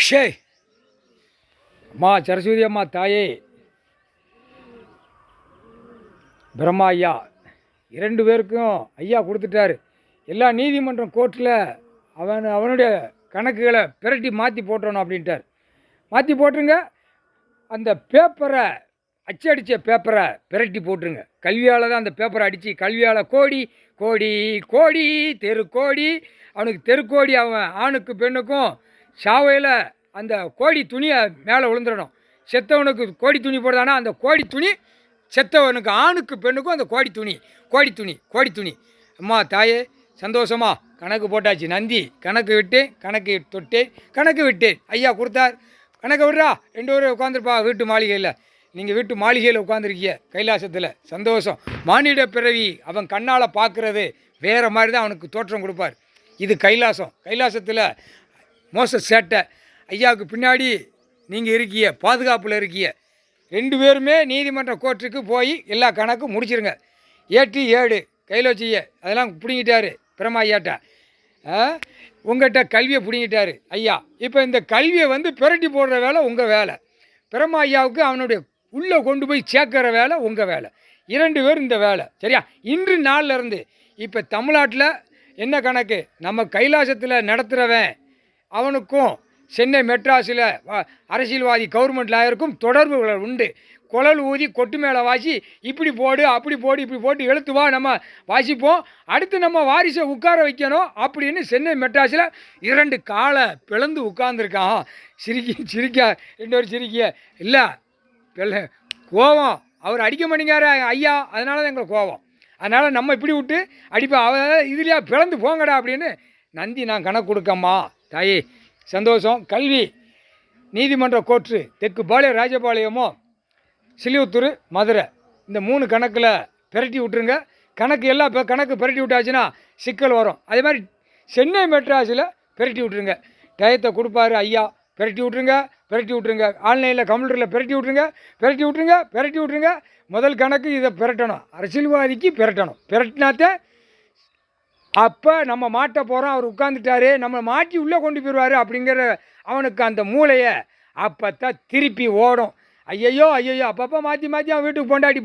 ஷே அம்மா சரஸ்வதி அம்மா தாயே பிரம்மா ஐயா 2 பேருக்கும் ஐயா கொடுத்துட்டாரு. எல்லா நீதிமன்றம் கோர்ட்டில் அவனுடைய கணக்குகளை பிரட்டி மாற்றி போட்டுறணும் அப்படின்ட்டார். மாற்றி போட்டுருங்க. அந்த பேப்பரை அச்சடித்த பேப்பரை பிரட்டி போட்டுருங்க. கல்வியால் தான் அந்த பேப்பரை அடித்து கல்வியால் கோடி கோடி கோடி தெருக்கோடி அவனுக்கு தெருக்கோடி அவன் ஆணுக்கு பெண்ணுக்கும் சாவையில் அந்த கோடி துணியை மேலே விழுந்துடணும். செத்தவனுக்கு கோடி துணி போடுதானா அந்த கோடி துணி செத்தவனுக்கு ஆணுக்கு பெண்ணுக்கும் அந்த கோடி துணி கோடி துணி கோடி துணி. அம்மா தாயே சந்தோஷமா கணக்கு போட்டாச்சு. நந்தி கணக்கு விட்டேன், கணக்கு தொட்டேன், கணக்கு விட்டேன். ஐயா கொடுத்தார். கணக்கை விட்றா 2 பேரும் உட்காந்துருப்பா வீட்டு மாளிகையில். நீங்கள் வீட்டு மாளிகையில் உட்காந்துருக்கீங்க கைலாசத்தில். சந்தோஷம். மானிட பிறவி அவன் கண்ணால் பார்க்குறது வேறு மாதிரி தான் அவனுக்கு தோற்றம் கொடுப்பார். இது கைலாசம். கைலாசத்தில் மோச சேட்டை. ஐயாவுக்கு பின்னாடி நீங்கள் இருக்கிய பாதுகாப்பில் இருக்கிய 2 பேருமே நீதிமன்ற கோர்ட்டுக்கு போய் எல்லா கணக்கும் முடிச்சிருங்க. ஏற்றி 7 கையில் வச்சிய அதெல்லாம் பிடிங்கிட்டாரு பிரம்மா ஐயாட்ட. உங்கள்கிட்ட கல்வியை பிடிங்கிட்டாரு ஐயா. இப்போ இந்த கல்வியை பிரட்டி போடுற வேலை உங்கள் வேலை. பிரம்மா ஐயாவுக்கு அவனுடைய உள்ளே கொண்டு போய் சேர்க்குற வேலை உங்கள் வேலை. 2 பேரும் இந்த வேலை சரியா. இன்று நாளில் இருந்து இப்போ தமிழ்நாட்டில் என்ன கணக்கு நம்ம கைலாசத்தில் நடத்துகிறவன் அவனுக்கும் சென்னை மெட்ராஸில் அரசியல்வாதி கவர்மெண்ட் லாயருக்கும் தொடர்புகள் உண்டு. குழல் ஊதி கொட்டு மேலே வாசி இப்படி போடு அப்படி போடு இப்படி போட்டு எழுத்து வா நம்ம வாசிப்போம். அடுத்து நம்ம வாரிசை உட்கார வைக்கணும் அப்படின்னு சென்னை மெட்ராஸில் 2 காலை பிளந்து உட்கார்ந்துருக்கான். சிரிக்க 2 பேரும் சிரிக்க இல்லை கோவம். அவர் அடிக்க மாட்டேங்காரு ஐயா, அதனால தான் எங்களுக்கு கோவம். அதனால் நம்ம இப்படி விட்டு அடிப்போம். இதுலையா பிளந்து போங்கடா அப்படின்னு நந்தி நான் கணக்கு கொடுக்கம்மா தாயே சந்தோஷம். கல்வி நீதிமன்ற கோர்ட்டு தெற்கு பாளையம் ராஜபாளையமோ சிலிவுத்தூர் மதுரை இந்த 3 கணக்கில் பிரட்டி விட்டுருங்க. கணக்கு எல்லாம் இப்போ கணக்கு பிரட்டி விட்டாச்சுன்னா சிக்கல் வரும். அதே மாதிரி சென்னை மெட்ராஸில் பிரட்டி விட்டுருங்க. டயத்தை கொடுப்பாரு ஐயா. பிரட்டி விட்ருங்க. ஆன்லைனில் கம்ப்யூட்டரில் பிரட்டி விட்ருங்க. முதல் கணக்கு இதை பிரட்டணும். அரசியல்வாதிக்கு பிரட்டணும். பிரட்டினாத்தே அப்போ நம்ம மாட்ட போகிறோம். அவர் உட்காந்துட்டாரு நம்ம மாட்டி உள்ளே கொண்டு போயிடுவார் அப்படிங்கிற அவனுக்கு அந்த மூளையை அப்போ தான் திருப்பி ஓடும். ஐயையோ அப்பப்போ மாற்றி அவன் வீட்டுக்கு பொண்டாடி